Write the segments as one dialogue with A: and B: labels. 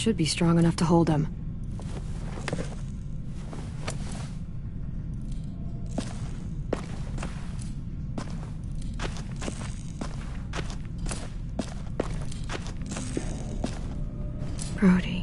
A: should be strong enough to hold him. Brody.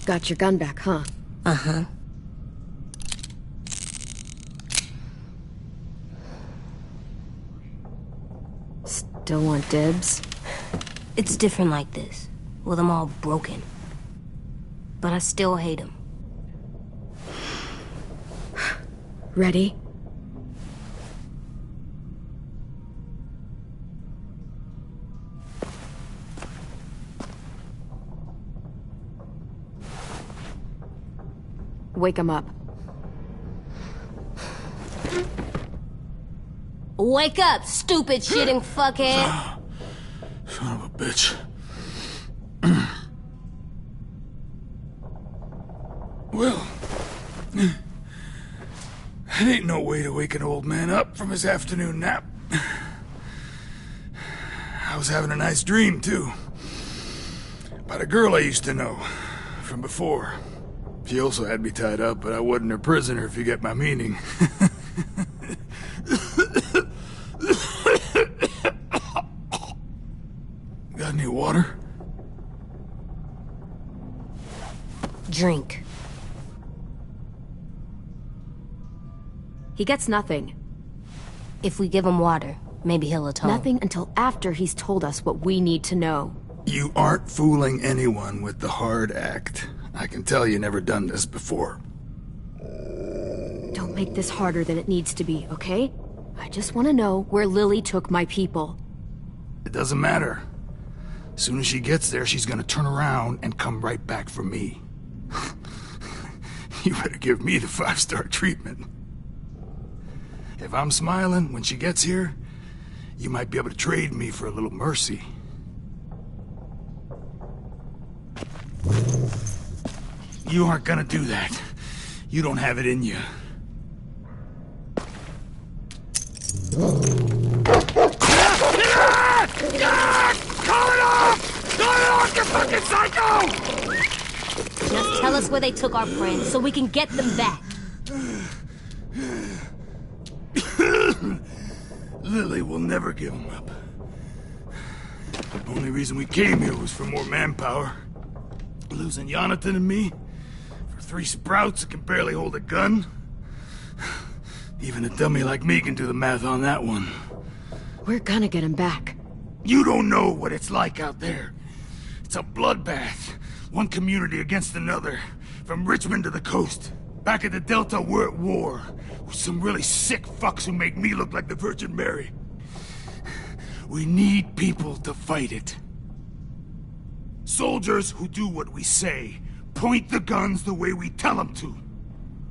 A: Got your gun back, huh?
B: Uh-huh.
A: Still want dibs?
B: It's different like this, with them all broken. But I still hate him.
A: Ready? Wake him up.
B: Wake up, stupid shitting fuckhead!
C: Son of a bitch. Well, that ain't no way to wake an old man up from his afternoon nap. I was having a nice dream, too. About a girl I used to know from before. She also had me tied up, but I wasn't her prisoner, if you get my meaning. Got any water?
B: Drink.
A: He gets nothing.
B: If we give him water, maybe he'll atone.
A: Nothing until after he's told us what we need to know.
C: You aren't fooling anyone with the hard act. I can tell you never done this before.
A: Don't make this harder than it needs to be, okay? I just want to know where Lily took my people.
C: It doesn't matter. As soon as she gets there, she's gonna turn around and come right back for me. You better give me the 5-star treatment. If I'm smiling when she gets here, you might be able to trade me for a little mercy. You aren't gonna do that. You don't have it in you. Call it off! Call it off, you fucking psycho!
B: Just tell us where they took our friends so we can get them back.
C: Lily will never give them up. The only reason we came here was for more manpower. Losing Jonathan and me for 3 sprouts that can barely hold a gun. Even a dummy like me can do the math on that one.
A: We're gonna get him back.
C: You don't know what it's like out there. It's a bloodbath. One community against another. From Richmond to the coast. Back at the Delta, we're at war. With some really sick fucks who make me look like the Virgin Mary. We need people to fight it. Soldiers who do what we say. Point the guns the way we tell them to.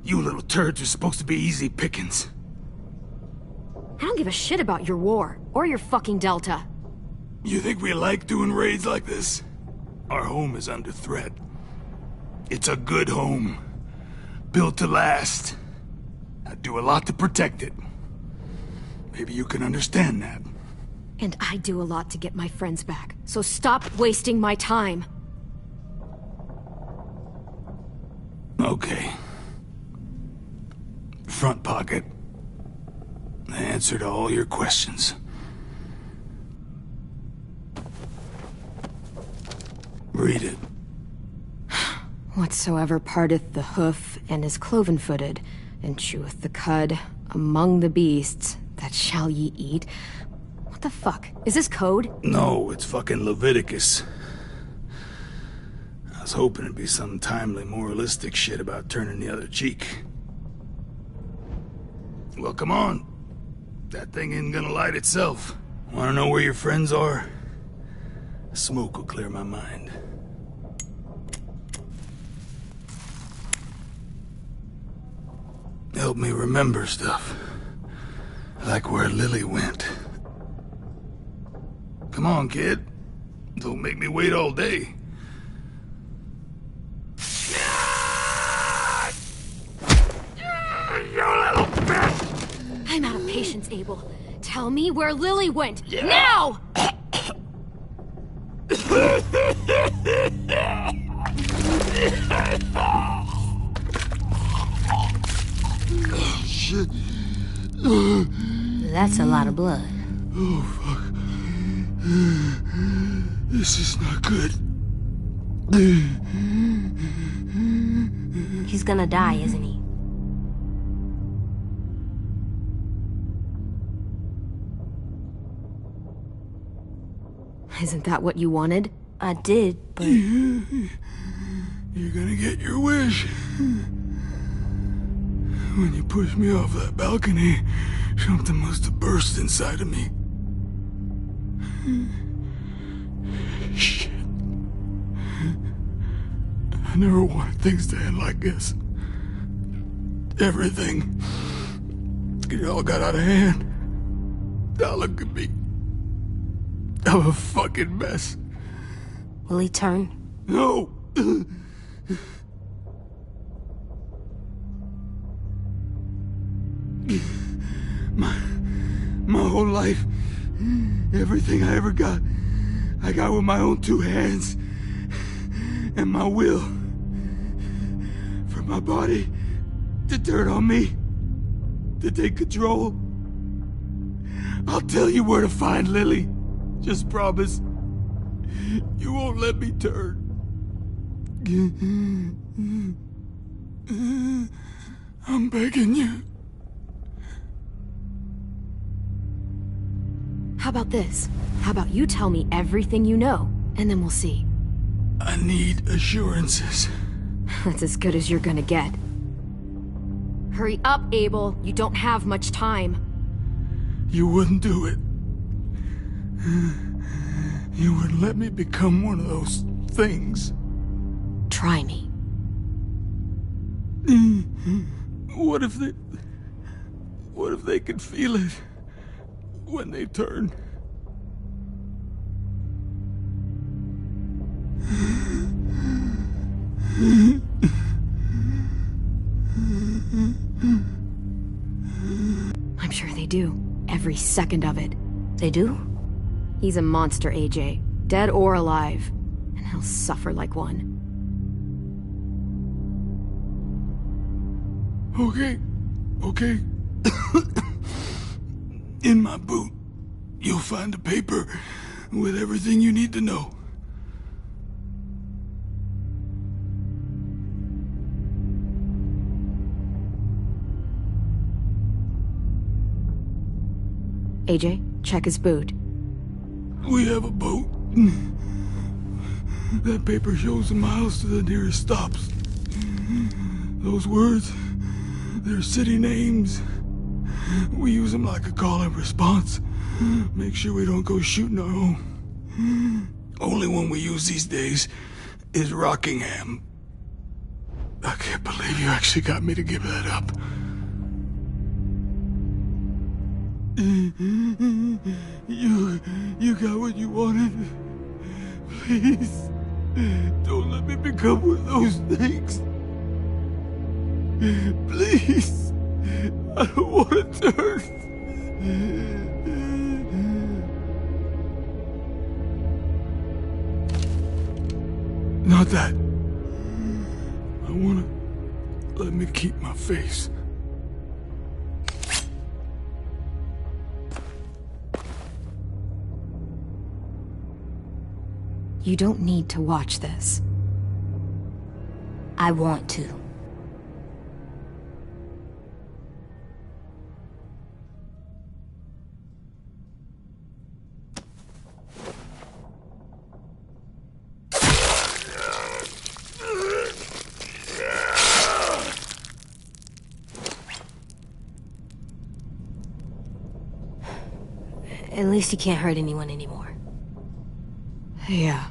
C: You little turds are supposed to be easy pickings.
A: I don't give a shit about your war, or your fucking Delta.
C: You think we like doing raids like this? Our home is under threat. It's a good home. Built to last. I do a lot to protect it. Maybe you can understand that.
A: And I do a lot to get my friends back, so stop wasting my time.
C: Okay. Front pocket. The answer to all your questions. Read it.
A: Whatsoever parteth the hoof and is cloven-footed, and cheweth the cud among the beasts, that shall ye eat. What the fuck? Is this code?
C: No, it's fucking Leviticus. I was hoping it'd be some timely moralistic shit about turning the other cheek. Well, come on. That thing ain't gonna light itself. Wanna know where your friends are? Smoke will clear my mind. help me remember stuff. Like where Lily went. Come on, kid. Don't make me wait all day. You little bitch!
A: I'm out of patience, Abel. Tell me where Lily went. Yeah. Now!
C: Oh, shit.
B: That's a lot of blood.
C: Oh, fuck. This is not good.
B: He's gonna die, isn't he?
A: Isn't that what you wanted?
B: I did, but...
C: You're gonna get your wish. When you pushed me off that balcony, something must have burst inside of me. Shit. I never wanted things to end like this. Everything. It all got out of hand. Now look at me. I'm a fucking mess.
B: Will he turn?
C: No! My whole life, everything I ever got, I got with my own two hands and my will. For my body to turn on me, to take control. I'll tell you where to find Lily. Just promise you won't let me turn. I'm begging you.
A: How about this? How about you tell me everything you know, and then we'll see.
C: I need assurances.
A: That's as good as you're gonna get. Hurry up, Abel. You don't have much time.
C: You wouldn't do it. You wouldn't let me become one of those things.
A: Try me.
C: What if they could feel it when they turn?
A: I'm sure they do. Every second of it.
B: They do?
A: He's a monster, AJ. Dead or alive. And he'll suffer like one.
C: Okay. In my boot, you'll find a paper with everything you need to know.
A: AJ, check his boot.
C: We have a boat. That paper shows the miles to the nearest stops. Those words, they're city names. We use them like a call and response. Make sure we don't go shooting our own. Only one we use these days is Rockingham. I can't believe you actually got me to give that up. You got what you wanted. Please, don't let me become one of those things. Please, I don't want to turn. Not that. I wanna let me keep my face.
A: You don't need to watch this.
B: I want to. At least you can't hurt anyone anymore.
A: Yeah.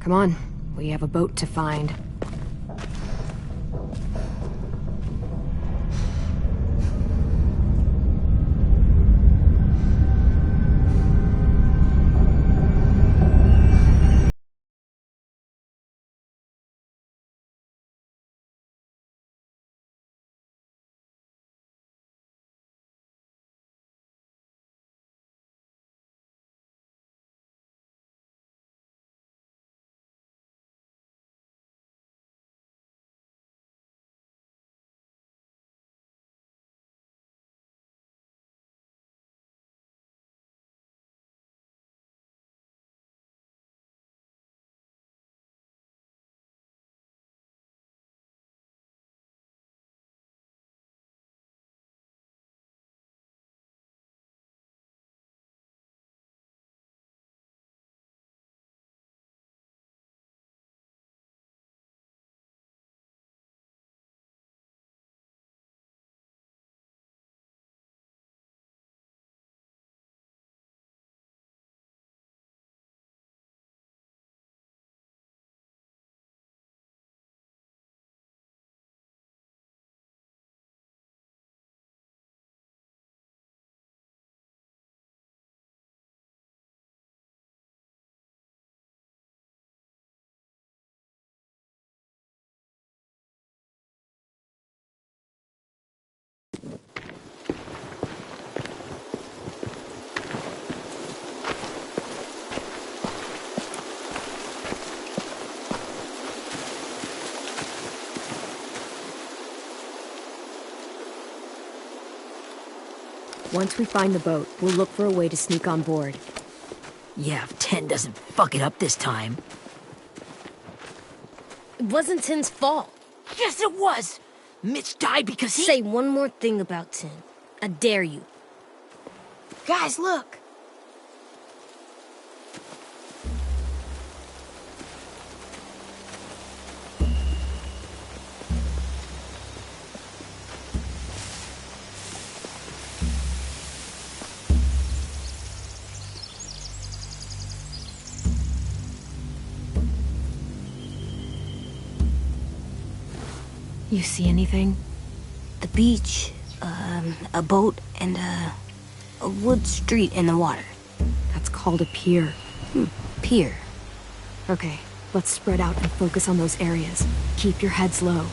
A: Come on, we have a boat to find. Once we find the boat, we'll look for a way to sneak on board.
D: Yeah, if 10 doesn't fuck it up this time.
B: It wasn't Tin's fault.
D: Yes, it was! Mitch died because he—
B: Say one more thing about Tin. I dare you.
D: Guys, look!
A: You see anything?
B: The beach, a boat, and a wood street in the water.
A: That's called a pier.
B: Pier.
A: Okay, let's spread out and focus on those areas. Keep your heads low.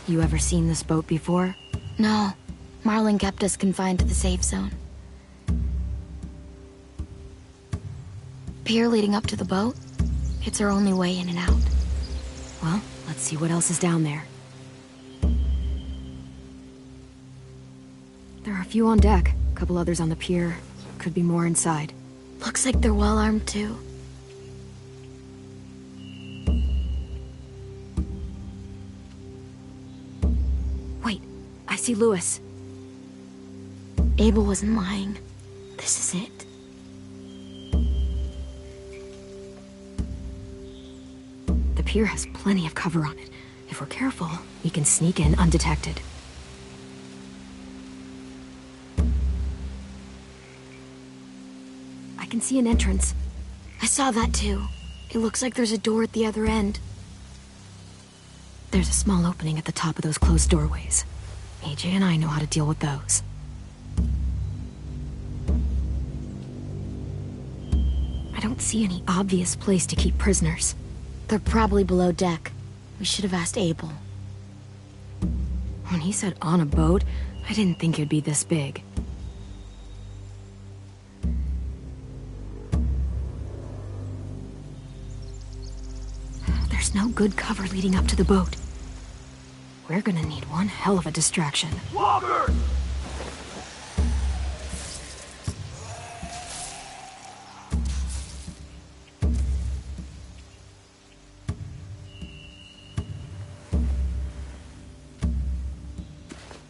A: You ever seen this boat before?
E: No. Marlin kept us confined to the safe zone. Pier leading up to the boat? It's our only way in and out.
A: Well, let's see what else is down there. There are a few on deck, a couple others on the pier. Could be more inside.
E: Looks like they're well armed too.
A: Wait, I see Lewis.
E: Abel wasn't lying. This is it.
A: The pier has plenty of cover on it. If we're careful, we can sneak in undetected. I can see an entrance.
E: I saw that too. It looks like there's a door at the other end.
A: There's a small opening at the top of those closed doorways. AJ and I know how to deal with those. I don't see any obvious place to keep prisoners.
E: They're probably below deck. We should have asked Abel.
A: When he said on a boat, I didn't think it'd be this big. There's There's no good cover leading up to the boat. We're gonna need one hell of a distraction.
C: Walker!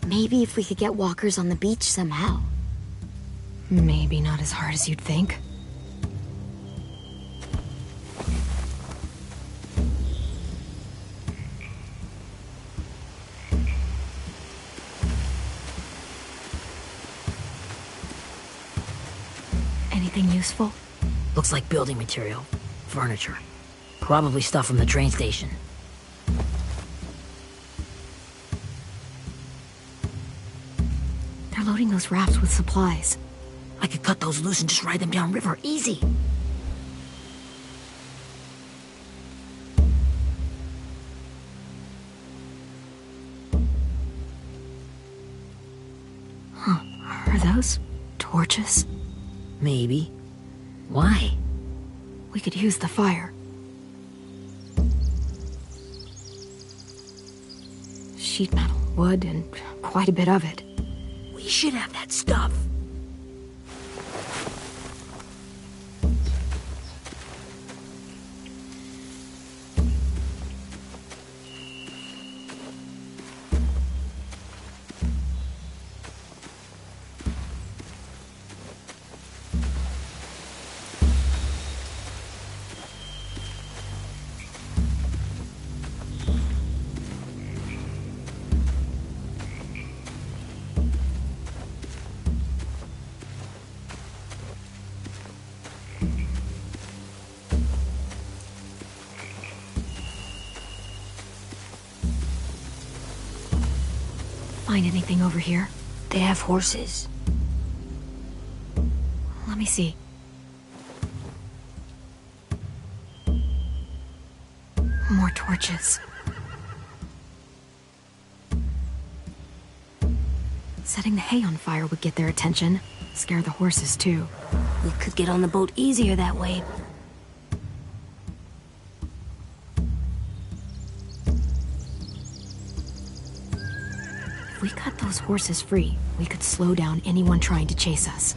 E: Maybe if we could get walkers on the beach somehow.
A: Maybe not as hard as you'd think. Anything useful?
D: Looks like building material. Furniture. Probably stuff from the train station.
A: They're loading those rafts with supplies.
D: I could cut those loose and just ride them downriver. Easy.
A: Are those torches?
D: Maybe. Why?
A: We could use the fire. Sheet metal, wood, and quite a bit of it.
D: We should have that stuff.
A: Find anything over here?
B: They have horses.
A: Let me see. More torches. Setting the hay on fire would get their attention. Scare the horses, too.
B: We could get on the boat easier that way.
A: If we cut those horses free, we could slow down anyone trying to chase us.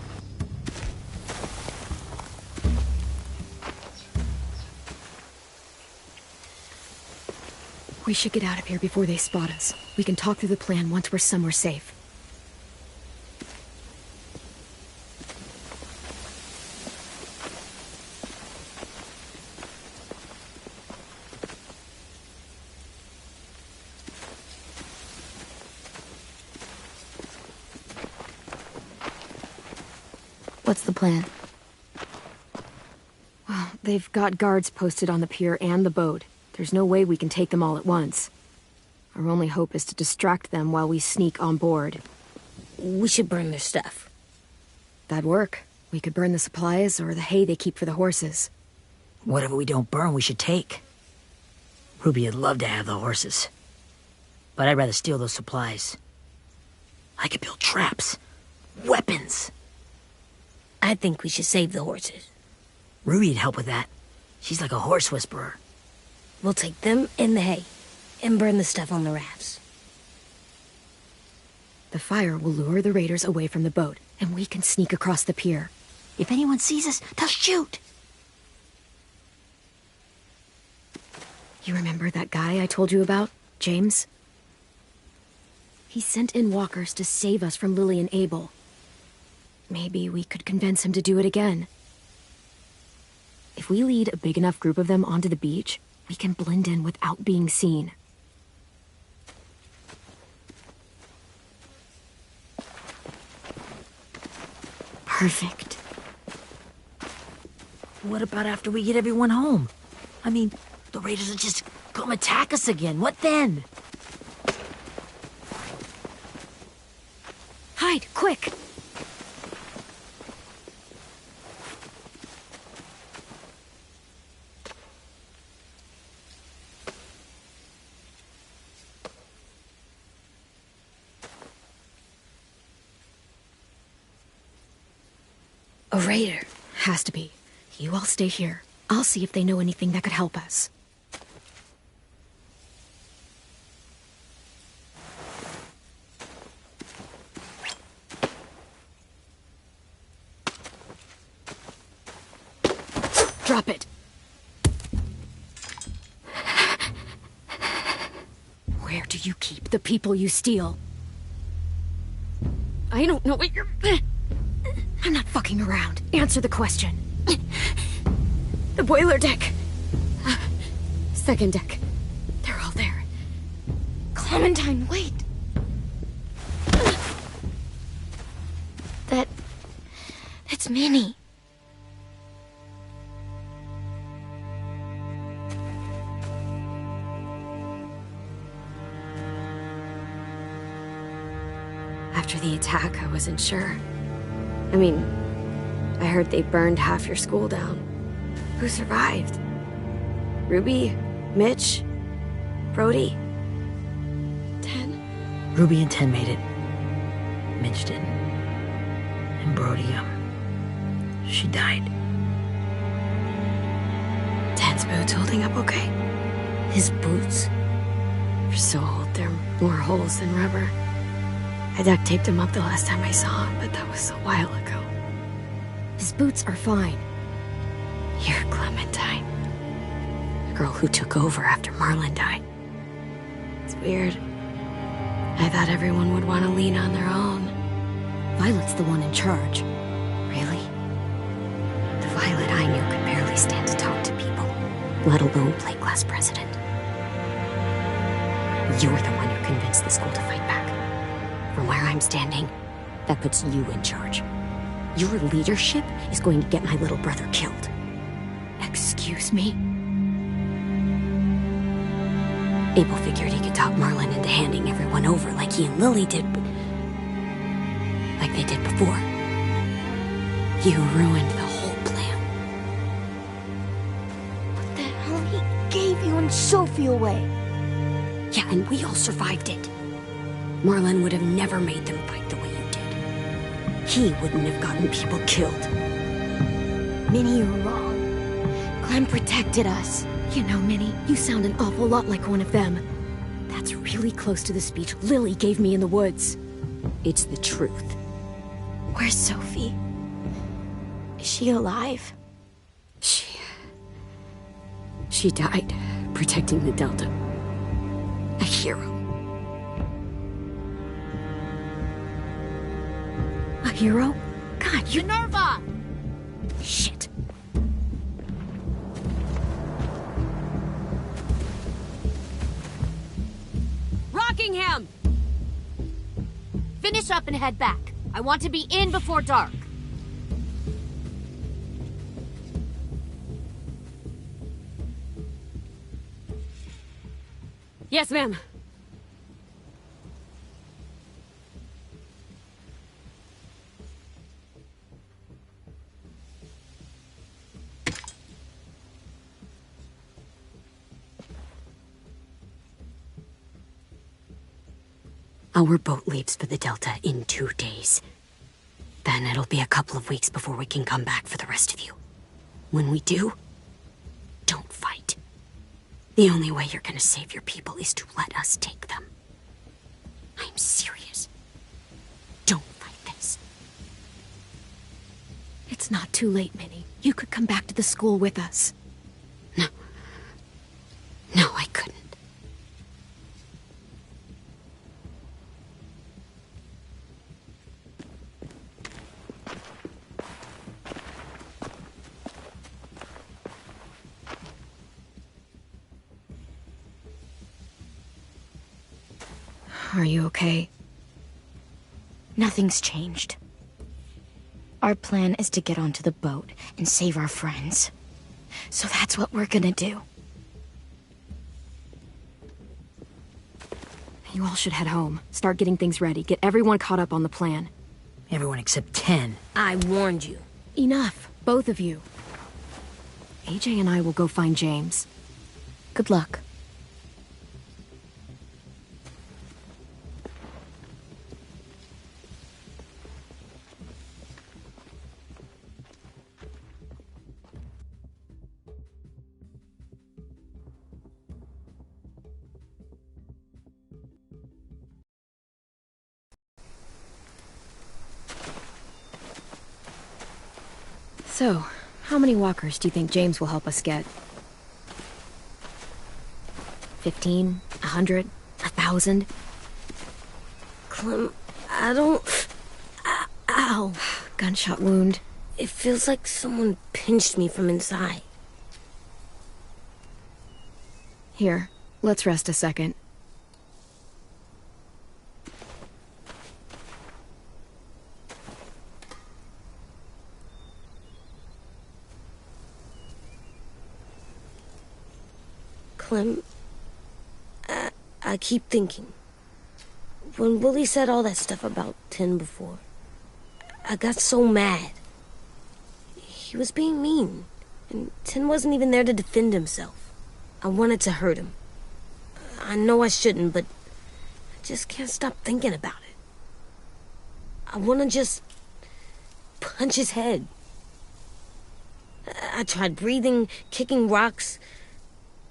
A: We should get out of here before they spot us. We can talk through the plan once we're somewhere safe.
E: What's the plan?
A: Well, they've got guards posted on the pier and the boat. There's no way we can take them all at once. Our only hope is to distract them while we sneak on board.
B: We should burn their stuff.
A: That'd work. We could burn the supplies or the hay they keep for the horses.
D: Whatever we don't burn, we should take. Ruby would love to have the horses. But I'd rather steal those supplies. I could build traps. Weapons.
B: I think we should save the horses.
D: Ruby'd help with that. She's like a horse whisperer.
B: We'll take them in the hay and burn the stuff on the rafts.
A: The fire will lure the raiders away from the boat, and we can sneak across the pier.
D: If anyone sees us, they'll shoot.
A: You remember that guy I told you about, James? He sent in walkers to save us from Lily and Abel. Maybe we could convince him to do it again. If we lead a big enough group of them onto the beach, we can blend in without being seen.
E: Perfect.
D: What about after we get everyone home? I mean, the raiders will just come attack us again. What then?
A: Hide, quick!
E: A raider.
A: Has to be. You all stay here. I'll see if they know anything that could help us. Drop it. Where do you keep the people you steal? I don't know what you're... I'm not fucking around. Answer the question. The boiler deck. Second deck. They're all there. Clementine, wait.
E: That's Minnie.
A: After the attack, I wasn't sure. I mean, I heard they burned half your school down. Who survived? Ruby? Mitch? Brody? 10?
D: Ruby and 10 made it. Mitch didn't. And Brody, she died.
A: 10's boots holding up okay? His boots? They're so old, they're more holes than rubber. I duct taped him up the last time I saw him, but that was a while ago. His boots are fine. You're Clementine. The girl who took over after Marlon died. It's weird. I thought everyone would want to lean on their own. Violet's the one in charge. Really? The Violet I knew could barely stand to talk to people, let alone play class president. You're the one who convinced the school to fight back. From where I'm standing, that puts you in charge. Your leadership is going to get my little brother killed. Excuse me? Abel figured he could talk Marlon into handing everyone over like he and Lily did, like they did before. You ruined the whole plan.
B: What the hell? He gave you and Sophie away.
A: Yeah, and we all survived it. Marlon would have never made them fight the way you did. He wouldn't have gotten people killed.
B: Minnie, you're wrong. Clem protected us.
A: You know, Minnie, you sound an awful lot like one of them. That's really close to the speech Lily gave me in the woods. It's the truth.
E: Where's Sophie? Is she alive?
A: She died protecting the Delta. A hero. A hero? God, you...
B: Minerva!
A: Shit.
B: Rockingham! Finish up and head back. I want to be in before dark.
A: Yes, ma'am. Our boat leaves for the Delta in 2 days. Then it'll be a couple of weeks before we can come back for the rest of you. When we do, don't fight. The only way you're gonna save your people is to let us take them. I'm serious. Don't fight this. It's not too late, Minnie. You could come back to the school with us. No. No, I couldn't. Are you okay?
E: Nothing's changed. Our plan is to get onto the boat and save our friends. So that's what we're gonna do.
A: You all should head home. Start getting things ready. Get everyone caught up on the plan.
D: Everyone except 10.
B: I warned you.
A: Enough, both of you. AJ and I will go find James.
E: Good luck.
A: So, How many walkers do you think James will help us get? 15? 100? 1,000?
B: Clem, I don't... Ow.
A: Gunshot wound.
B: It feels like someone pinched me from inside.
A: Here, let's rest a second.
B: Clem, I keep thinking. When Willie said all that stuff about Tin before, I got so mad. He was being mean, and Tin wasn't even there to defend himself. I wanted to hurt him. I know I shouldn't, but I just can't stop thinking about it. I want to just punch his head. I tried breathing, kicking rocks.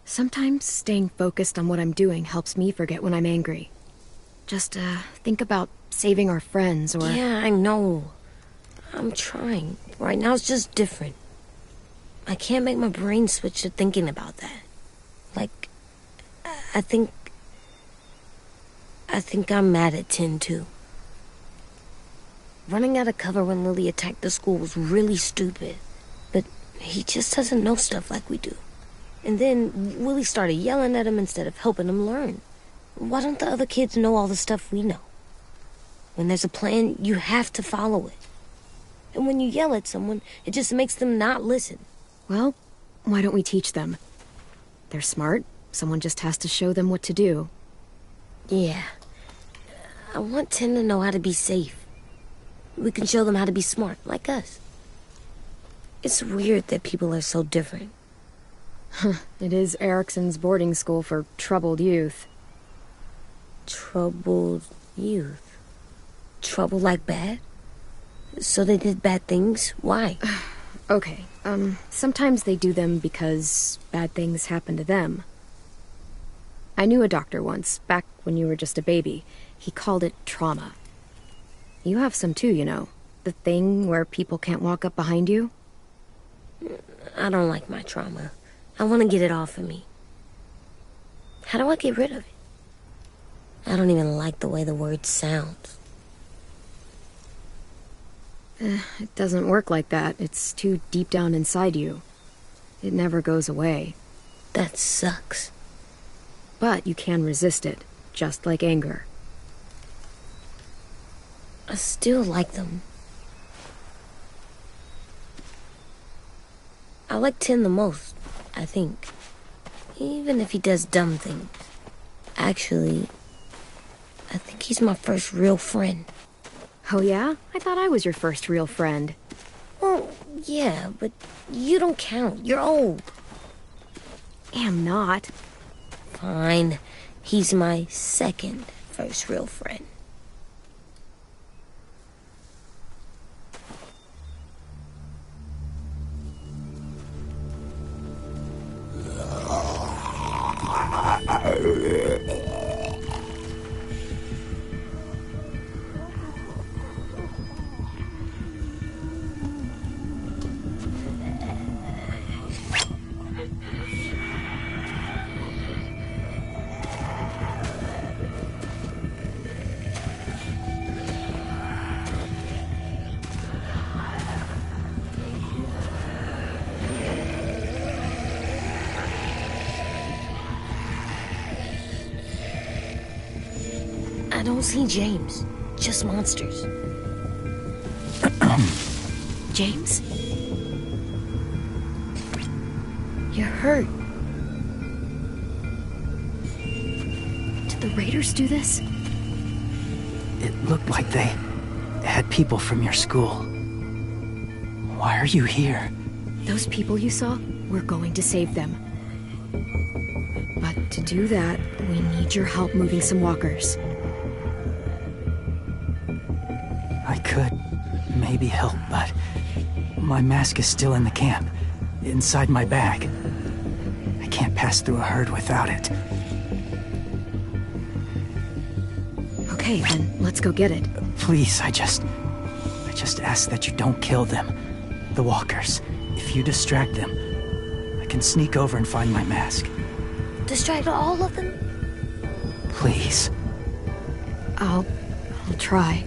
A: Sometimes staying focused on what I'm doing helps me forget when I'm angry. Just, think about saving our friends, or...
B: Yeah, I know. I'm trying. Right now it's just different. I can't make my brain switch to thinking about that. Like, I think I'm mad at Tin, too. Running out of cover when Lily attacked the school was really stupid. But he just doesn't know stuff like we do. And then Willie started yelling at him instead of helping him learn. Why don't the other kids know all the stuff we know? When there's a plan, you have to follow it. And when you yell at someone, it just makes them not listen.
A: Well, why don't we teach them? They're smart. Someone just has to show them what to do.
B: Yeah. I want Tin to know how to be safe. We can show them how to be smart, like us. It's weird that people are so different.
A: It is Erickson's boarding school for troubled youth.
B: Troubled youth? Trouble like bad? So they did bad things? Why?
A: Okay, sometimes they do them because bad things happen to them. I knew a doctor once, back when you were just a baby. He called it trauma. You have some too, you know. The thing where people can't walk up behind you.
B: I don't like my trauma. I want to get it off of me. How do I get rid of it? I don't even like the way the word sounds.
A: It doesn't work like that. It's too deep down inside you. It never goes away.
B: That sucks.
A: But you can resist it, just like anger.
B: I still like them. I like Tin the most, I think. Even if he does dumb things. Actually, I think he's my first real friend.
A: Oh yeah? I thought I was your first real friend.
B: Well, yeah, but you don't count. You're old.
A: Am not.
B: Fine. He's my second first real friend. I don't see James. Just monsters.
A: James? You're hurt. Did the raiders do this?
F: It looked like they had people from your school. Why are you here?
A: Those people you saw, we're going to save them. But to do that, we need your help moving some walkers.
F: I could maybe help, but my mask is still in the camp, inside my bag. I can't pass through a herd without it.
A: Okay, then let's go get it.
F: Please, I just ask that you don't kill them. The walkers. If you distract them, I can sneak over and find my mask.
B: Distract all of them?
F: Please.
A: I'll try.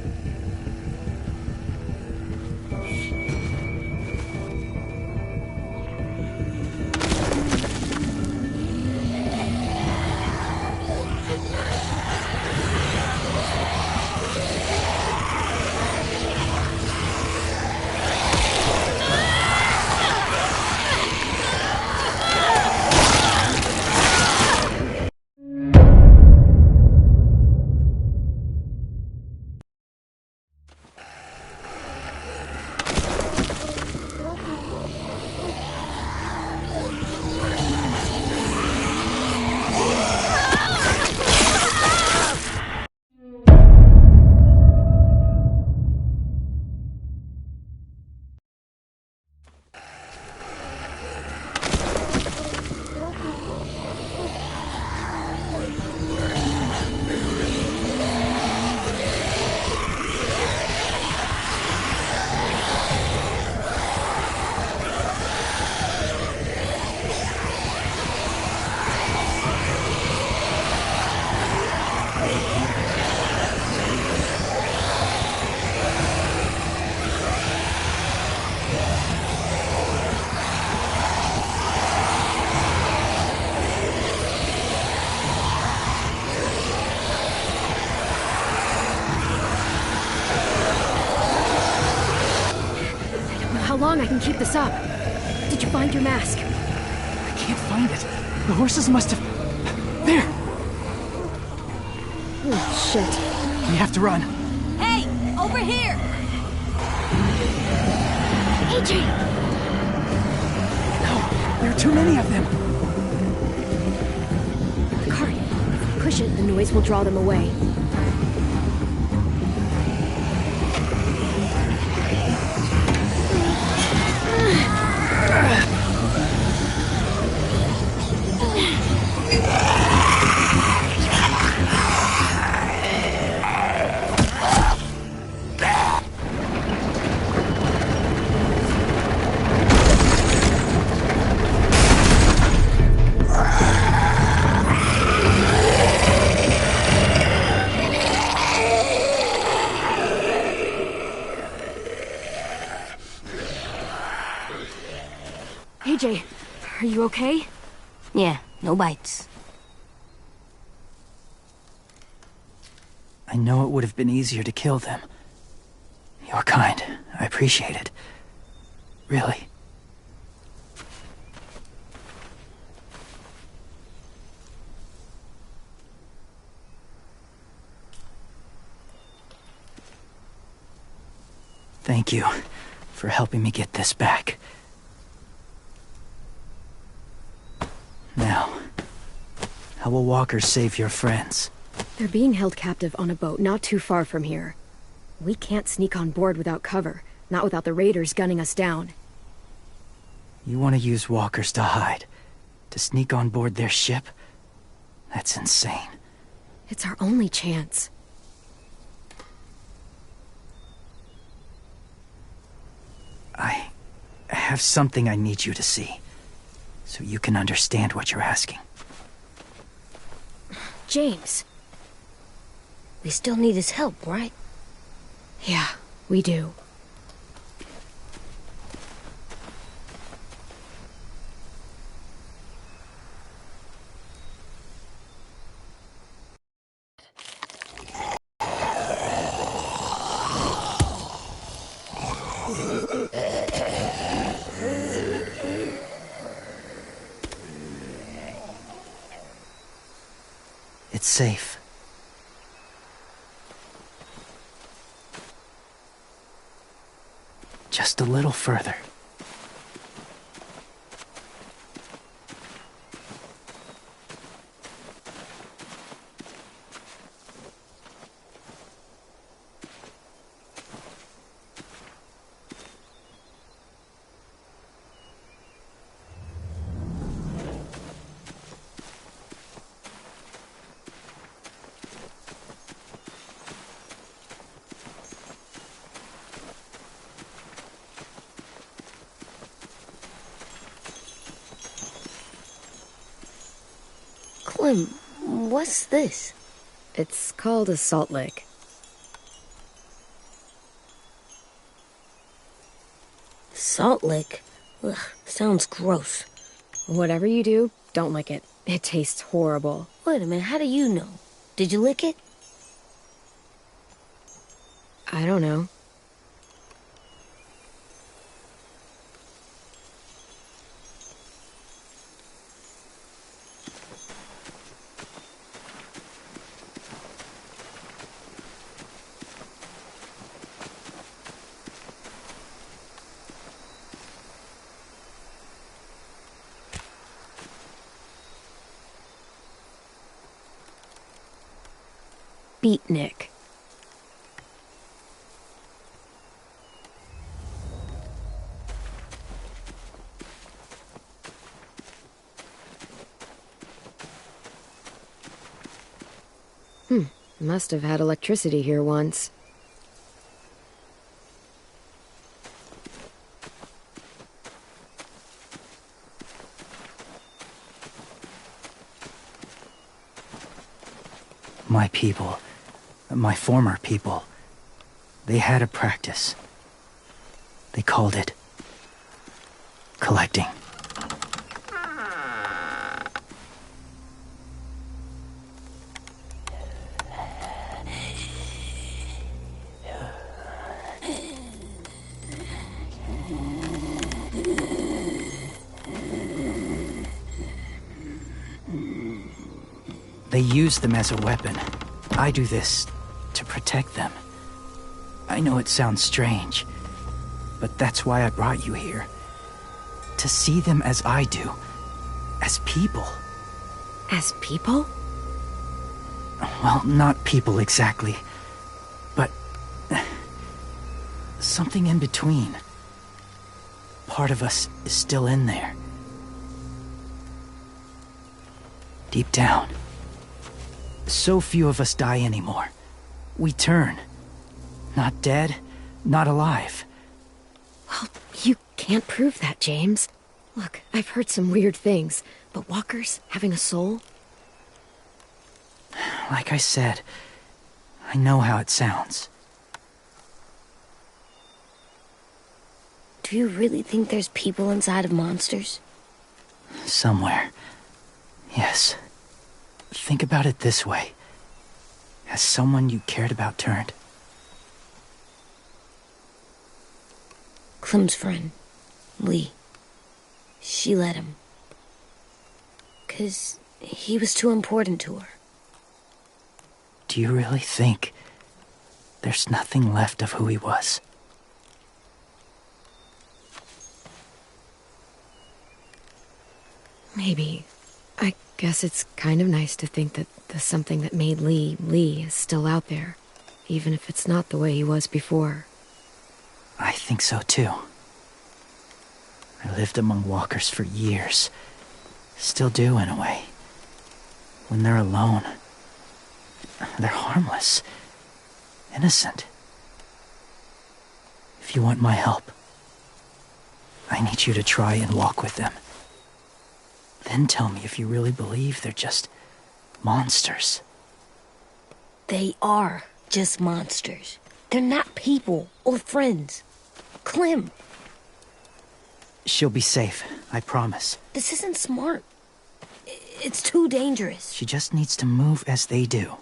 A: How long I can keep this up? Did you find your mask?
F: I can't find it. The horses must have... There!
A: Oh, shit.
F: We have to run.
E: Hey! Over here!
A: AJ!
F: No, there are too many of them.
A: The cart. If we push it, the noise will draw them away. AJ, are you okay?
B: Yeah, no bites.
F: I know it would have been easier to kill them. You're kind. I appreciate it. Really. Thank you for helping me get this back. Now, how will walkers save your friends?
A: They're being held captive on a boat not too far from here. We can't sneak on board without cover, not without the raiders gunning us down.
F: You want to use walkers to hide? To sneak on board their ship? That's insane.
A: It's our only chance.
F: I have something I need you to see, so you can understand what you're asking.
A: James.
B: We still need his help, right?
A: Yeah, we do.
F: It's safe. Just a little further.
B: Clem, what's this?
A: It's called a salt lick.
B: Salt lick? Ugh, sounds gross.
A: Whatever you do, don't lick it. It tastes horrible.
B: Wait a minute, how do you know? Did you lick it?
A: I don't know. Beatnik. Must have had electricity here once.
F: My people, my former people, they had a practice. They called it collecting. They use them as a weapon. I do this to protect them. I know it sounds strange, but that's why I brought you here. To see them as I do. As people.
A: As people?
F: Well, not people exactly, but something in between. Part of us is still in there. Deep down. So few of us die anymore. We turn. Not dead, not alive.
A: Well, you can't prove that, James. Look, I've heard some weird things, but walkers having a soul?
F: Like I said, I know how it sounds.
B: Do you really think there's people inside of monsters?
F: Somewhere. Yes. Think about it this way. Has someone you cared about turned?
B: Clem's friend, Lee. She let him. 'Cause he was too important to her.
F: Do you really think there's nothing left of who he was?
A: Maybe. I guess it's kind of nice to think that the something that made Lee, Lee is still out there, even if it's not the way he was before.
F: I think so too. I lived among walkers for years. Still do, in a way. When they're alone, they're harmless. Innocent. If you want my help, I need you to try and walk with them. Then tell me if you really believe they're just monsters.
B: They are just monsters. They're not people or friends. Clem,
F: She'll be safe, I promise.
B: this isn't smart. It's too dangerous.
F: She just needs to move as they do.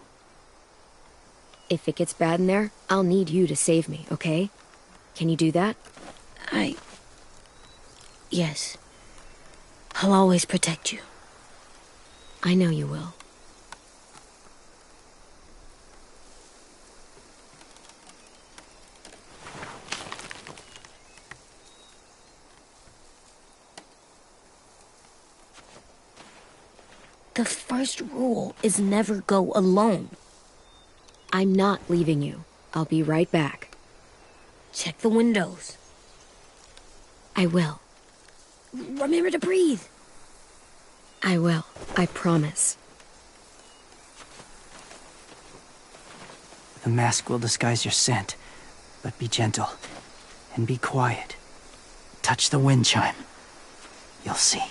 A: If it gets bad in there, I'll need you to save me, okay? Can you do that?
B: Yes. I'll always protect you.
A: I know you will.
B: The first rule is never go alone.
A: I'm not leaving you. I'll be right back.
B: Check the windows.
A: I will.
B: Remember to breathe.
A: I will. I promise.
F: The mask will disguise your scent, but be gentle and be quiet. Touch the wind chime. You'll see.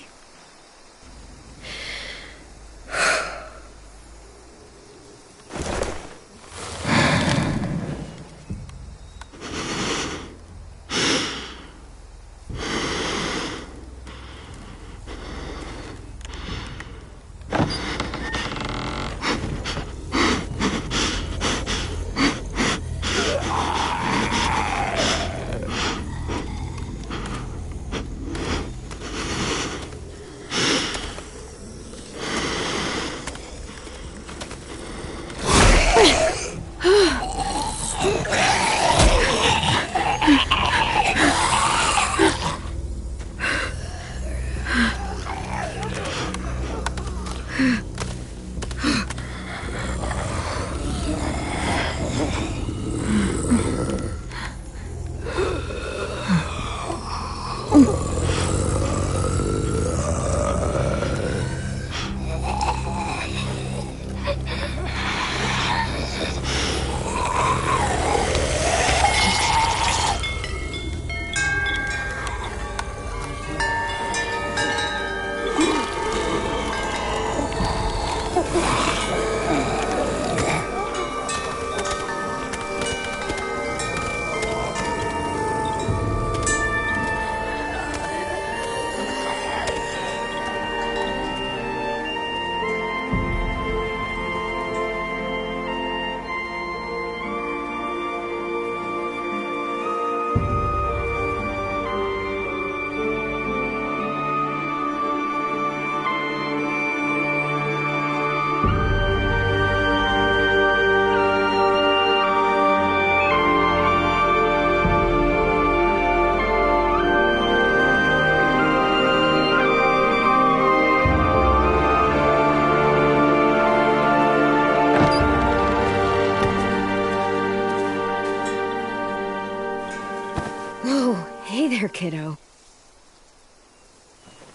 A: Hey there, kiddo.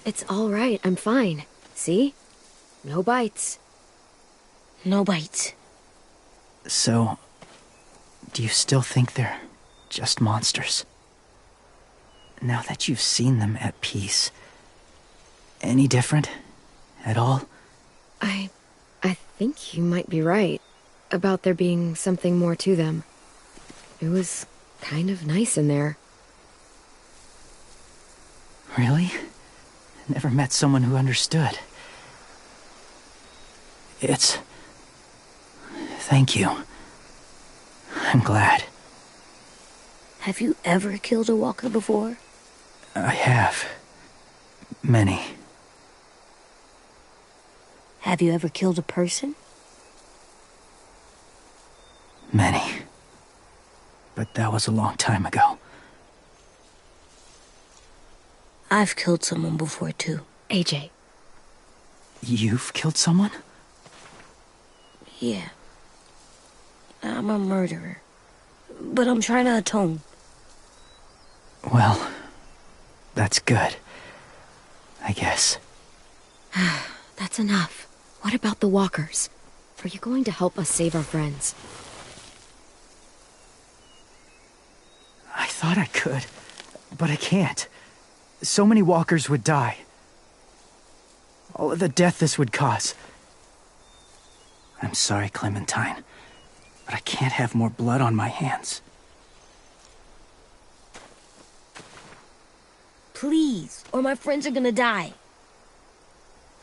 A: It's all right, I'm fine. See? No bites.
B: No bites.
F: So, do you still think they're just monsters? Now that you've seen them at peace, any different at all?
A: I think you might be right about there being something more to them. It was kind of nice in there.
F: Really? Never met someone who understood. Thank you. I'm glad.
B: Have you ever killed a walker before?
F: I have. Many.
B: Have you ever killed a person?
F: Many. But that was a long time ago.
B: I've killed someone before, too.
A: AJ.
F: You've killed someone?
B: Yeah. I'm a murderer. But I'm trying to atone.
F: Well, that's good. I guess.
A: That's enough. What about the walkers? Are you going to help us save our friends?
F: I thought I could, but I can't. So many walkers would die. All of the death this would cause. I'm sorry, Clementine, but I can't have more blood on my hands.
B: Please, or my friends are gonna die.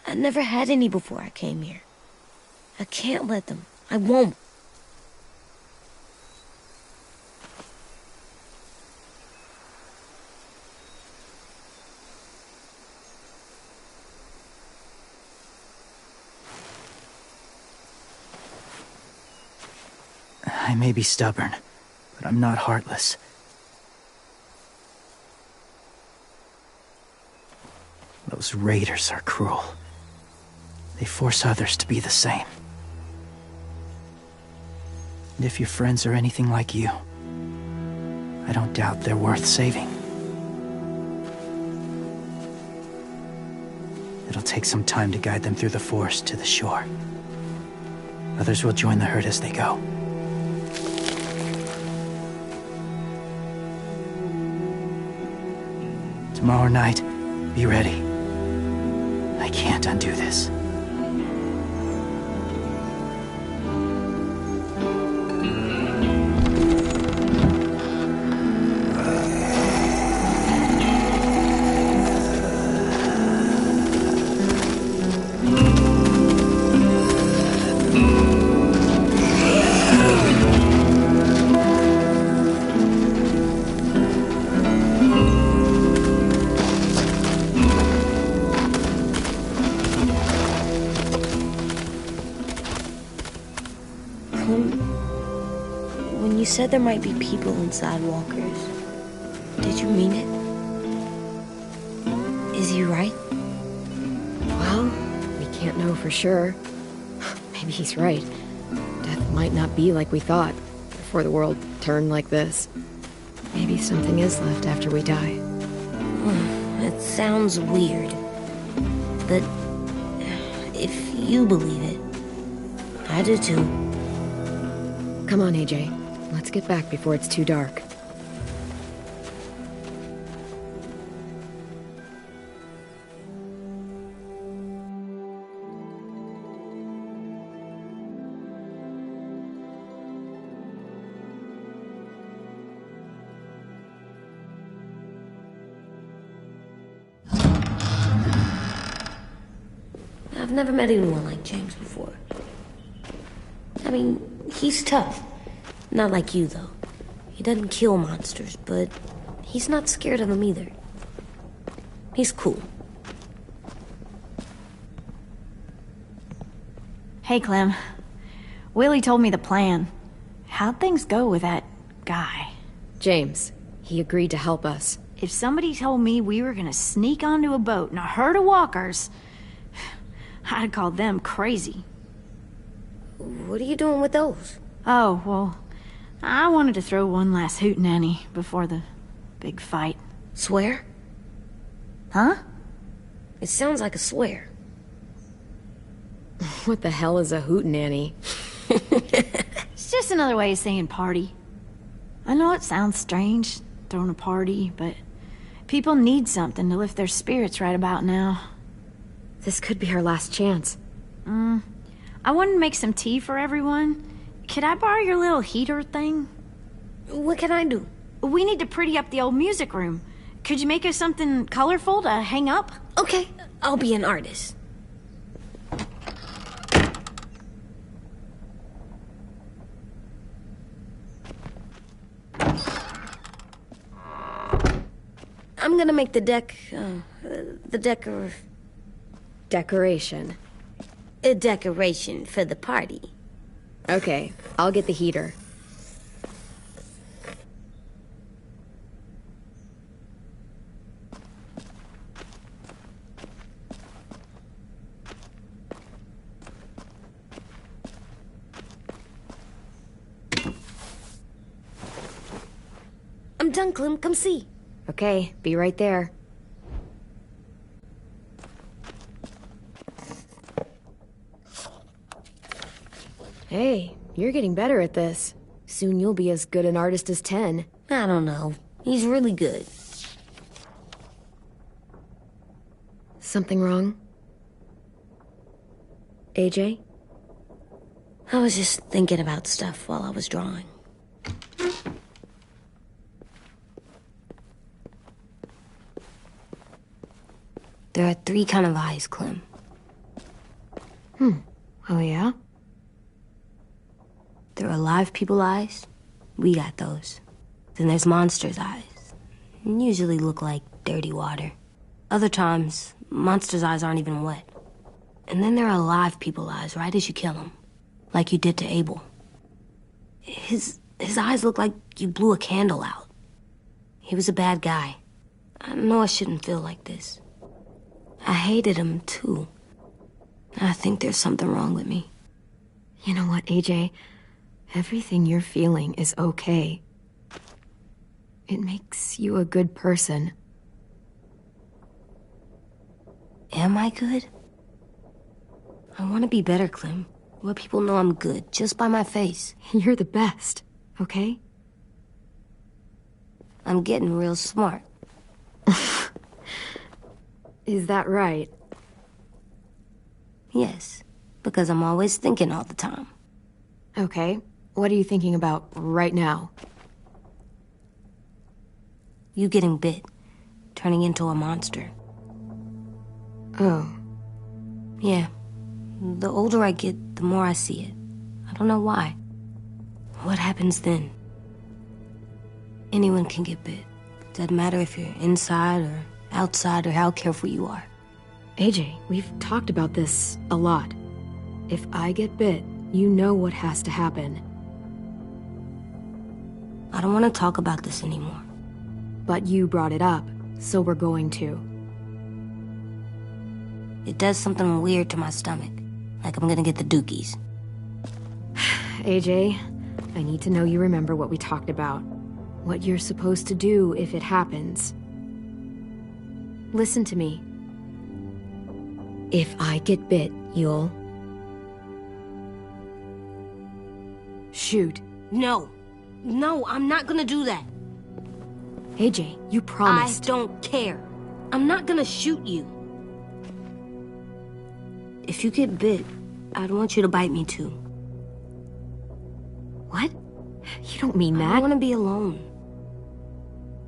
B: I never had any before I came here. I can't let them. I won't.
F: I may be stubborn, but I'm not heartless. Those raiders are cruel. They force others to be the same. And if your friends are anything like you, I don't doubt they're worth saving. It'll take some time to guide them through the forest to the shore. Others will join the herd as they go. Tomorrow night, be ready. I can't undo this.
B: When you said there might be people inside walkers, did you mean it? Is he right?
A: Well, we can't know for sure. Maybe he's right. Death might not be like we thought, before the world turned like this. Maybe something is left after we die.
B: It sounds weird. But if you believe it, I do too.
A: Come on, AJ. Let's get back before it's too dark.
B: I've never met anyone like James before. I mean, he's tough. Not like you, though. He doesn't kill monsters, but he's not scared of them either. He's cool.
G: Hey, Clem. Willie told me the plan. How'd things go with that guy?
A: James. He agreed to help us.
G: If somebody told me we were gonna sneak onto a boat in a herd of walkers, I'd call them crazy.
B: What are you doing with those?
G: Oh, well, I wanted to throw one last hootenanny before the big fight.
B: Swear?
G: Huh?
B: It sounds like a swear.
A: What the hell is a hootenanny?
G: It's just another way of saying party. I know it sounds strange, throwing a party, but people need something to lift their spirits right about now.
A: This could be our last chance.
G: I wanted to make some tea for everyone. Could I borrow your little heater thing?
B: What can I do?
G: We need to pretty up the old music room. Could you make us something colorful to hang up?
B: Okay, I'll be an artist. I'm gonna make the
A: Decoration.
B: a decoration for the party.
A: Okay, I'll get the heater.
B: I'm done, Clem. Come see.
A: Okay, be right there. Hey, you're getting better at this. Soon you'll be as good an artist as 10.
B: I don't know. He's really good.
A: Something wrong? AJ?
B: I was just thinking about stuff while I was drawing. There are 3 kind of eyes, Clem.
A: Oh yeah?
B: There are live people eyes. We got those. Then there's monsters' eyes. Usually look like dirty water. Other times, monsters' eyes aren't even wet. And then there are live people eyes right as you kill them. Like you did to Abel. His eyes look like you blew a candle out. He was a bad guy. I know I shouldn't feel like this. I hated him, too. I think there's something wrong with me.
A: You know what, AJ? Everything you're feeling is okay. It makes you a good person.
B: Am I good? I want to be better, Clem. Let people know I'm good, just by my face.
A: You're the best, okay?
B: I'm getting real smart.
A: Is that right?
B: Yes, because I'm always thinking all the time.
A: Okay, what are you thinking about right now?
B: You getting bit, turning into a monster.
A: Oh.
B: Yeah, the older I get, the more I see it. I don't know why. What happens then? Anyone can get bit. Doesn't matter if you're inside or outside or how careful you are.
A: AJ, we've talked about this a lot. If I get bit, you know what has to happen.
B: I don't want to talk about this anymore.
A: But you brought it up, so we're going to.
B: It does something weird to my stomach. Like I'm gonna get the dookies.
A: AJ, I need to know you remember what we talked about. What you're supposed to do if it happens. Listen to me. If I get bit, you'll... shoot.
B: No. No, I'm not gonna do that.
A: AJ, you promised.
B: I don't care. I'm not gonna shoot you. If you get bit, I'd want you to bite me too.
A: What? You don't mean
B: I
A: that.
B: don't want to be alone.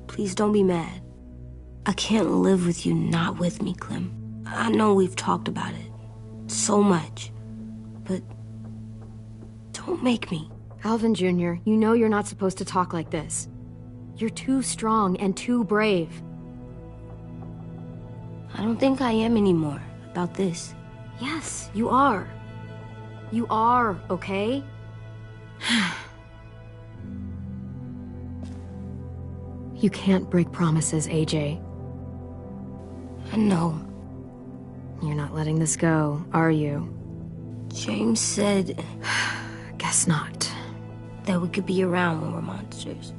B: Please don't be mad. I can't live with you not with me, Clem. I know we've talked about it so much, but don't make me.
A: Alvin Jr., you know you're not supposed to talk like this. You're too strong and too brave.
B: I don't think I am anymore about this.
A: Yes, you are. You are, okay? You can't break promises, AJ.
B: I know.
A: You're not letting this go, are you?
B: James said
A: Guess not.
B: that we could be around when we're monsters.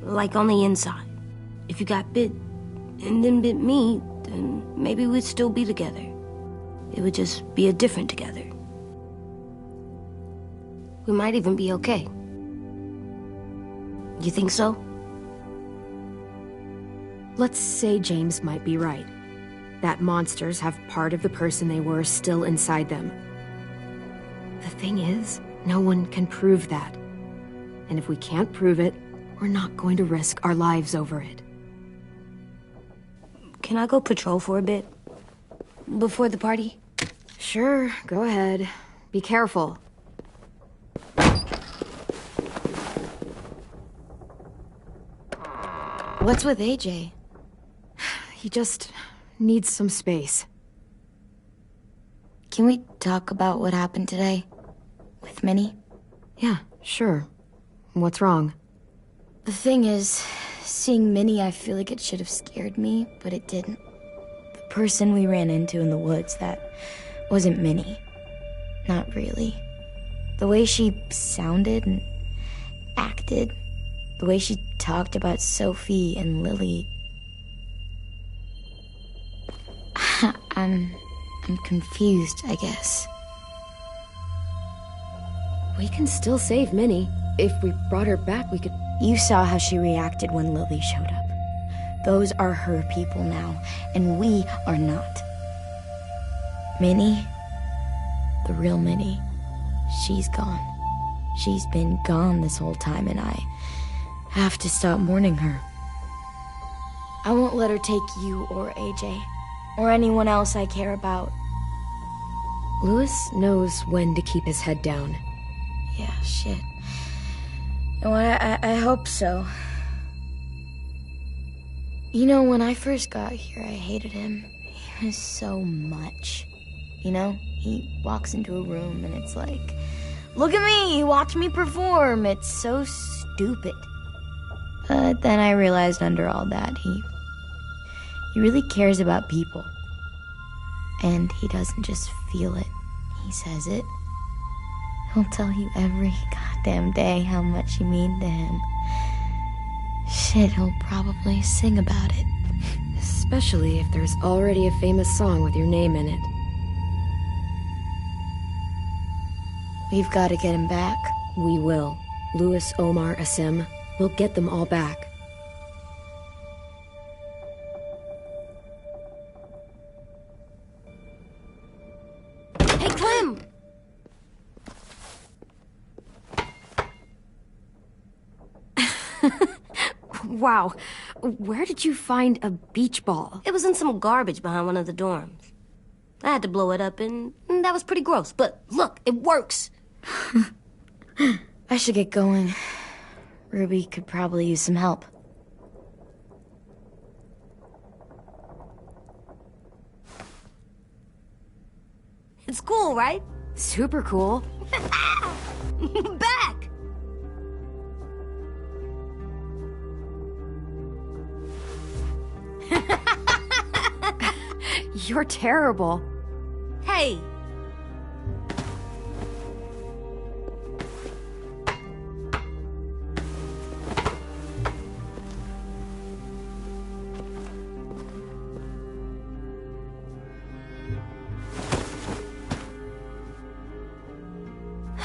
B: Like on the inside. If you got bit and then bit me, then maybe we'd still be together. It would just be a different together. We might even be okay. You think so?
A: Let's say James might be right. That monsters have part of the person they were still inside them. The thing is, no one can prove that. And if we can't prove it, we're not going to risk our lives over it.
B: Can I go patrol for a bit? Before the party?
A: Sure, go ahead. Be careful.
E: What's with AJ?
A: He just needs some space.
E: Can we talk about what happened today? With Minnie?
A: Yeah, sure. What's wrong?
E: The thing is, seeing Minnie, I feel like it should have scared me, but it didn't. The person we ran into in the woods, that wasn't Minnie. Not really. The way she sounded and acted, the way she talked about Sophie and Lily. I'm confused, I guess.
A: We can still save Minnie. If we brought her back, we could...
E: You saw how she reacted when Lily showed up. Those are her people now, and we are not. Minnie, the real Minnie, she's gone. She's been gone this whole time, and I have to stop mourning her. I won't let her take you or AJ, or anyone else I care about.
A: Louis knows when to keep his head down.
E: Yeah, shit. No, I hope so. You know, when I first got here, I hated him. He was so much. You know, he walks into a room and it's like, look at me, watch me perform. It's so stupid. But then I realized under all that, he really cares about people. And he doesn't just feel it, he says it. He'll tell you every goddamn day how much you mean to him. Shit, he'll probably sing about it.
A: Especially if there's already a famous song with your name in it.
E: We've got to get him back.
A: We will. Louis, Omar, Asim. We'll get them all back.
B: Hey, Clem!
A: Wow. Where did you find a beach ball?
B: It was in some garbage behind one of the dorms. I had to blow it up, and that was pretty gross. But look, it works.
E: I should get going. Ruby could probably use some help.
B: It's cool, right?
A: Super cool.
B: Back!
A: You're terrible.
B: Hey!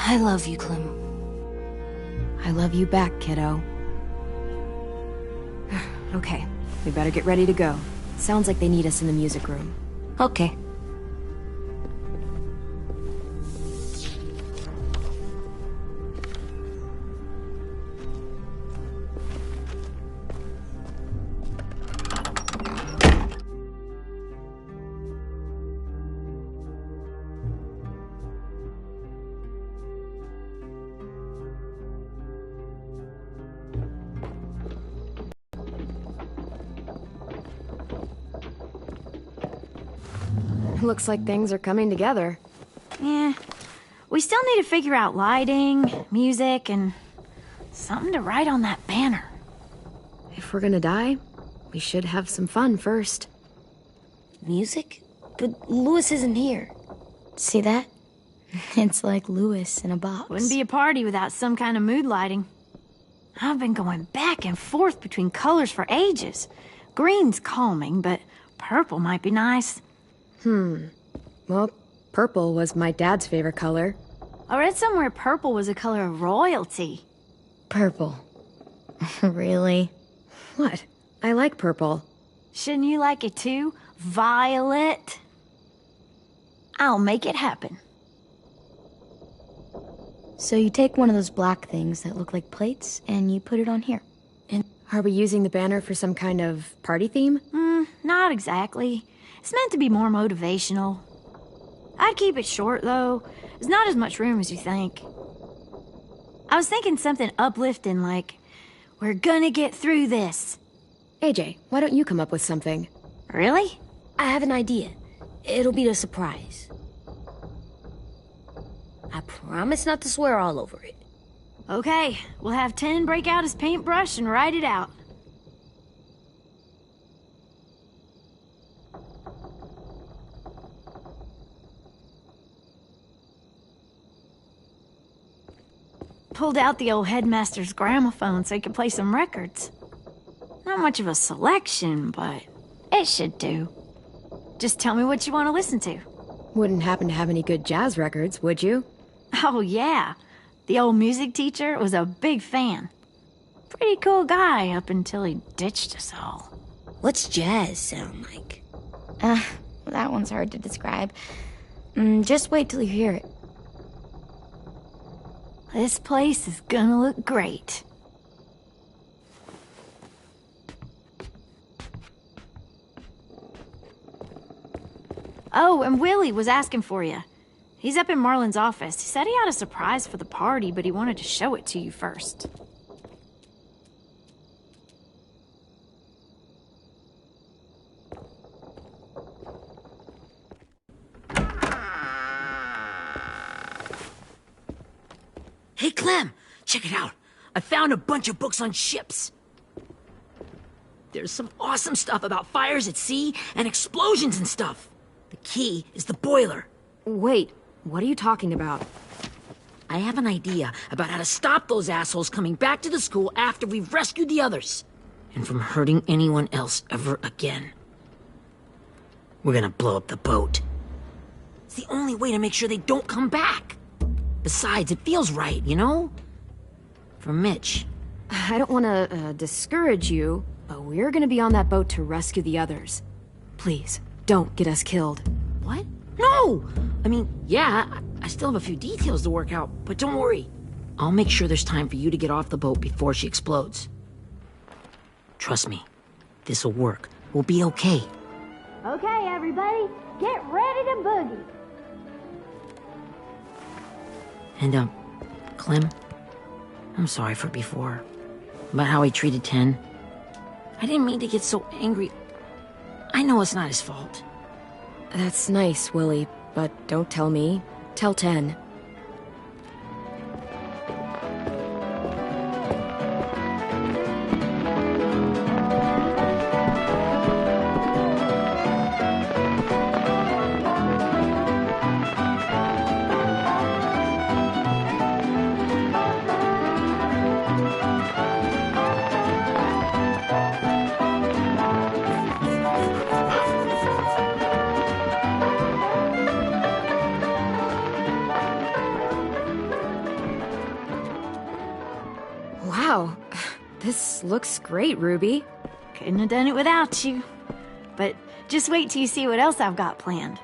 B: I love you, Clem.
A: I love you back, kiddo. Okay, we better get ready to go. Sounds like they need us in the music room.
B: Okay.
A: Looks like things are coming together.
G: Yeah. We still need to figure out lighting, music, and something to write on that banner.
A: If we're gonna die, we should have some fun first.
B: Music? But Lewis isn't here.
E: See that? It's like Lewis in a box.
G: Wouldn't be a party without some kind of mood lighting. I've been going back and forth between colors for ages. Green's calming, but purple might be nice.
A: Well, purple was my dad's favorite color.
G: I read somewhere purple was a color of royalty.
E: Purple. Really?
A: What? I like purple.
G: Shouldn't you like it too? Violet? I'll make it happen.
E: So you take one of those black things that look like plates and you put it on here.
A: And are we using the banner for some kind of party theme?
G: Not exactly. It's meant to be more motivational. I'd keep it short, though. There's not as much room as you think. I was thinking something uplifting like, we're gonna get through this.
A: AJ, why don't you come up with something?
G: Really?
B: I have an idea. It'll be a surprise. I promise not to swear all over it.
G: Okay, we'll have 10 break out his paintbrush and write it out. Pulled out the old headmaster's gramophone so he could play some records. Not much of a selection, but it should do. Just tell me what you want to listen to.
A: Wouldn't happen to have any good jazz records, would you?
G: Oh, yeah. The old music teacher was a big fan. Pretty cool guy up until he ditched us all.
B: What's jazz sound like?
E: That one's hard to describe. Just wait till you hear it.
G: This place is gonna look great. Oh, and Willie was asking for you. He's up in Marlon's office. He said he had a surprise for the party, but he wanted to show it to you first.
D: Hey, Clem, check it out. I found a bunch of books on ships. There's some awesome stuff about fires at sea and explosions and stuff. The key is the boiler.
A: Wait, what are you talking about?
D: I have an idea about how to stop those assholes coming back to the school after we've rescued the others. And from hurting anyone else ever again. We're gonna blow up the boat. It's the only way to make sure they don't come back. Besides, it feels right, you know? For Mitch.
A: I don't want to discourage you, but we're gonna be on that boat to rescue the others. Please, don't get us killed.
D: What? No! I mean, yeah, I still have a few details to work out, but don't worry. I'll make sure there's time for you to get off the boat before she explodes. Trust me, this'll work. We'll be okay.
G: Okay, everybody, get ready to boogie.
D: And, Clem, I'm sorry for before. About how he treated Ten. I didn't mean to get so angry. I know it's not his fault.
A: That's nice, Willie, but don't tell me. Tell 10. This looks great, Ruby.
G: Couldn't have done it without you. But just wait till you see what else I've got planned.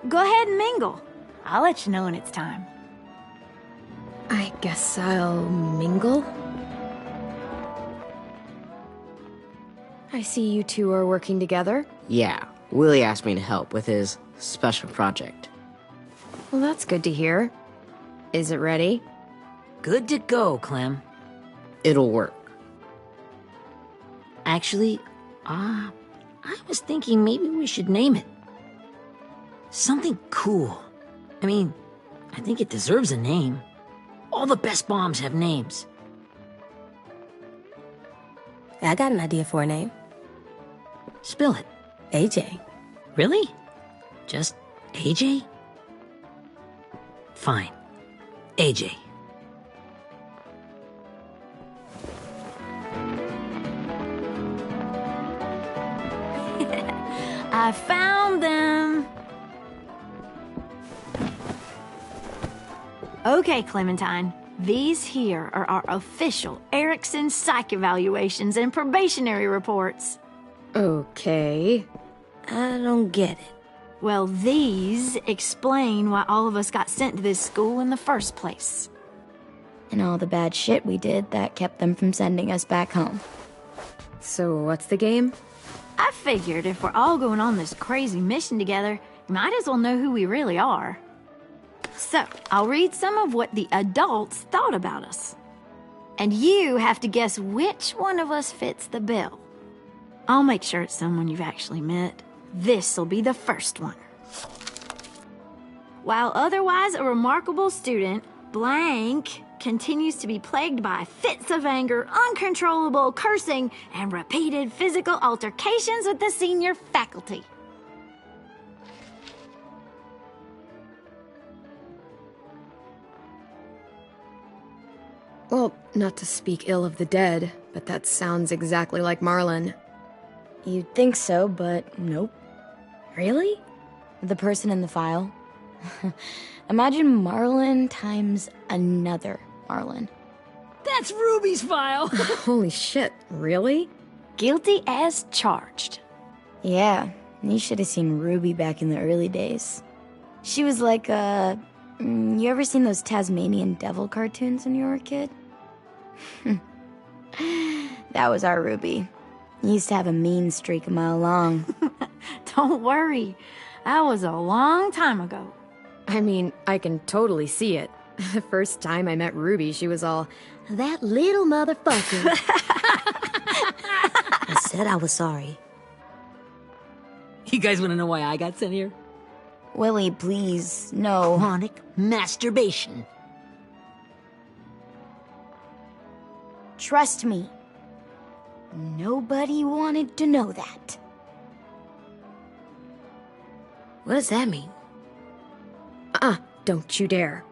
G: Go ahead and mingle. I'll let you know when it's time.
A: I guess I'll mingle? I see you two are working together.
H: Yeah, Willie asked me to help with his special project.
A: Well, that's good to hear. Is it ready?
D: Good to go, Clem.
H: It'll work.
D: Actually, I was thinking maybe we should name it. Something cool. I mean, I think it deserves a name. All the best bombs have names.
B: I got an idea for a name.
D: Spill it.
B: AJ.
D: Really? Just AJ? Fine. AJ.
G: I found them. Okay, Clementine. These here are our official Erickson psych evaluations and probationary reports.
A: Okay.
B: I don't get it.
G: Well, these explain why all of us got sent to this school in the first place.
E: And all the bad shit we did that kept them from sending us back home.
A: So what's the game?
G: I figured if we're all going on this crazy mission together, we might as well know who we really are. So, I'll read some of what the adults thought about us. And you have to guess which one of us fits the bill. I'll make sure it's someone you've actually met. This'll be the first one. While otherwise a remarkable student, blank continues to be plagued by fits of anger, uncontrollable cursing, and repeated physical altercations with the senior faculty.
A: Well, not to speak ill of the dead, but that sounds exactly like Marlon.
E: You'd think so, but nope. Really? The person in the file? Imagine Marlon times another Marlon.
D: That's Ruby's file!
A: Holy shit, really?
G: Guilty as charged.
E: Yeah, you should have seen Ruby back in the early days. She was like you ever seen those Tasmanian devil cartoons when you were a kid? That was our Ruby. He used to have a mean streak a mile long.
G: Don't worry. That was a long time ago.
A: I mean, I can totally see it. The first time I met Ruby, she was all, "That little motherfucker."
B: I said I was sorry.
D: You guys want to know why I got sent here?
E: Willie, please, no.
D: Chronic masturbation.
E: Trust me. Nobody wanted to know that.
B: What does that mean?
A: Don't you dare.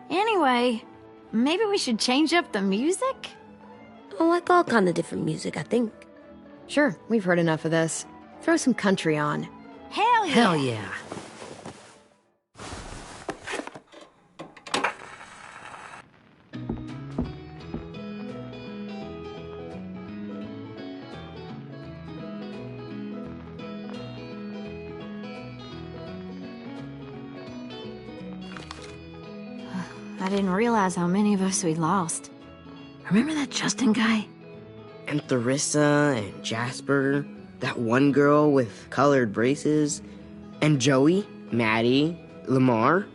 G: Anyway, maybe we should change up the music?
B: I like all kind of different music, I think.
A: Sure, we've heard enough of this. Throw some country on.
G: Hell yeah!
D: Hell yeah.
G: I didn't realize how many of us we'd lost.
D: Remember that Justin guy?
H: And Theresa and Jasper, that one girl with colored braces, and Joey, Maddie, Lamar.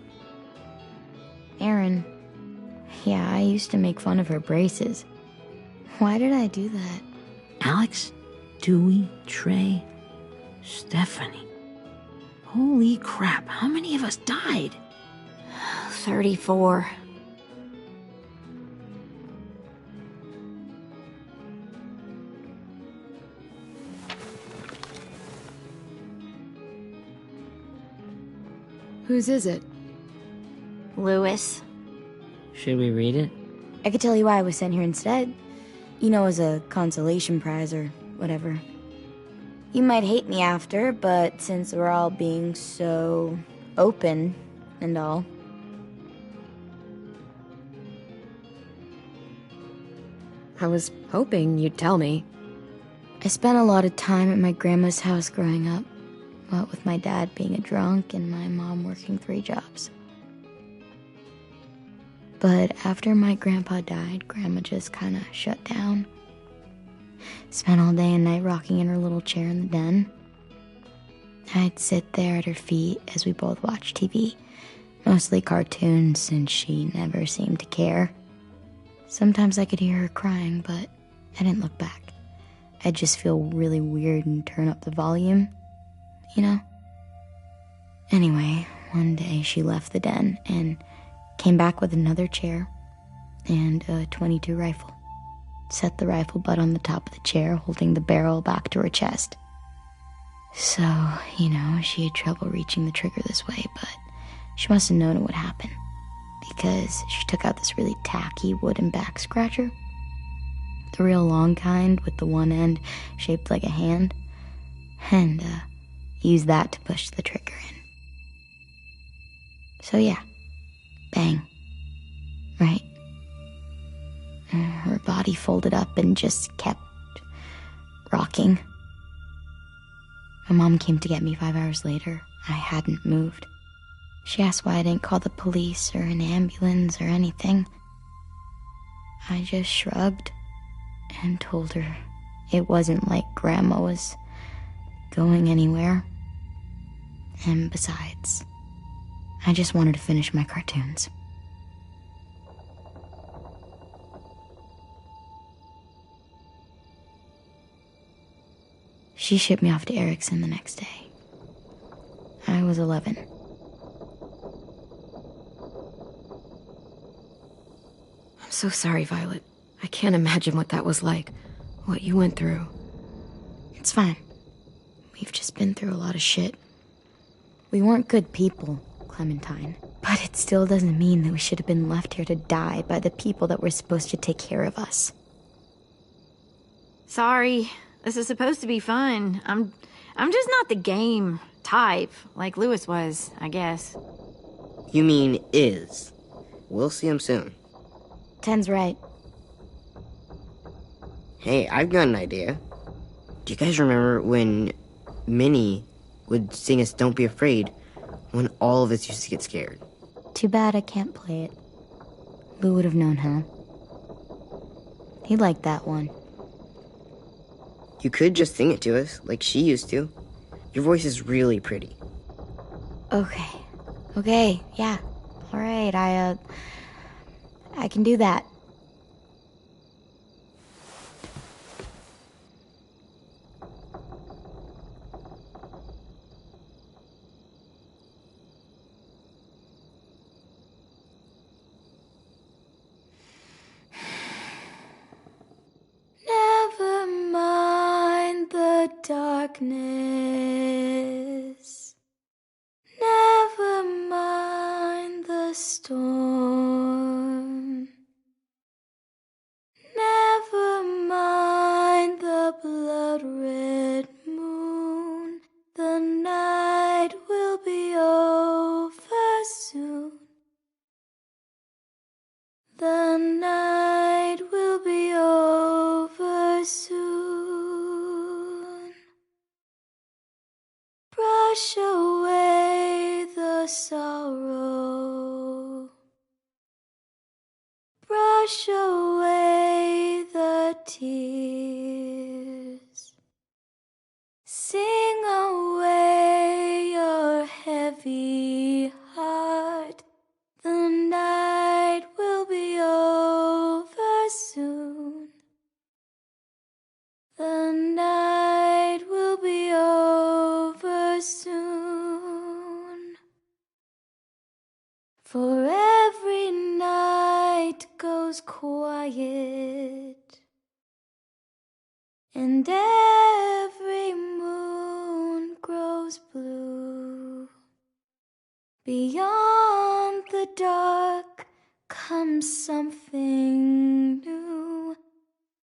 E: Aaron. Yeah, I used to make fun of her braces. Why did I do that?
D: Alex, Dewey, Trey, Stephanie. Holy crap, how many of us died?
G: 34.
A: Whose is it?
G: Lewis.
D: Should we read it?
E: I could tell you why I was sent here instead. You know, as a consolation prize or whatever. You might hate me after, but since we're all being so open and all.
A: I was hoping you'd tell me.
E: I spent a lot of time at my grandma's house growing up, what with my dad being a drunk and my mom working 3 jobs. But after my grandpa died, Grandma just kind of shut down. Spent all day and night rocking in her little chair in the den. I'd sit there at her feet as we both watched TV, mostly cartoons since she never seemed to care. Sometimes I could hear her crying, but I didn't look back. I'd just feel really weird and turn up the volume, you know? Anyway, one day she left the den and came back with another chair and a .22 rifle. Set the rifle butt on the top of the chair, holding the barrel back to her chest. So, you know, she had trouble reaching the trigger this way, but she must have known it would happen, because she took out this really tacky wooden back scratcher. The real long kind with the one end shaped like a hand, and used that to push the trigger in. So yeah, bang, right? Her body folded up and just kept rocking. My mom came to get me 5 hours later. I hadn't moved. She asked why I didn't call the police or an ambulance or anything. I just shrugged and told her it wasn't like Grandma was going anywhere. And besides, I just wanted to finish my cartoons. She shipped me off to Erickson the next day. I was 11.
A: I'm so sorry, Violet. I can't imagine what that was like, what you went through.
E: It's fine. We've just been through a lot of shit. We weren't good people, Clementine. But it still doesn't mean that we should have been left here to die by the people that were supposed to take care of us.
G: Sorry. This is supposed to be fun. I'm just not the game type, like Lewis was, I guess.
H: You mean is. We'll see him soon.
E: Ten's right.
H: Hey, I've got an idea. Do you guys remember when Minnie would sing us Don't Be Afraid when all of us used to get scared?
E: Too bad I can't play it. Lou would have known how. He liked that one.
H: You could just sing it to us, like she used to. Your voice is really pretty.
E: Okay, yeah. Alright, I can do that. Never mind the darkness. Never mind the storm. Never mind the blood-red moon. The night will be over soon. The night will be over soon. Brush away the sorrow. Brush away the tears. Sing away your heavy heart. The night will be over soon. The night will be over soon. For every night goes quiet, and every moon grows blue. Beyond the dark comes something new.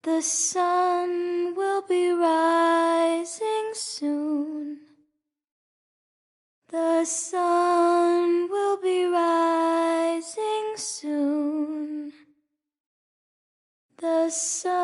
E: The sun will be rising soon. The sun sun.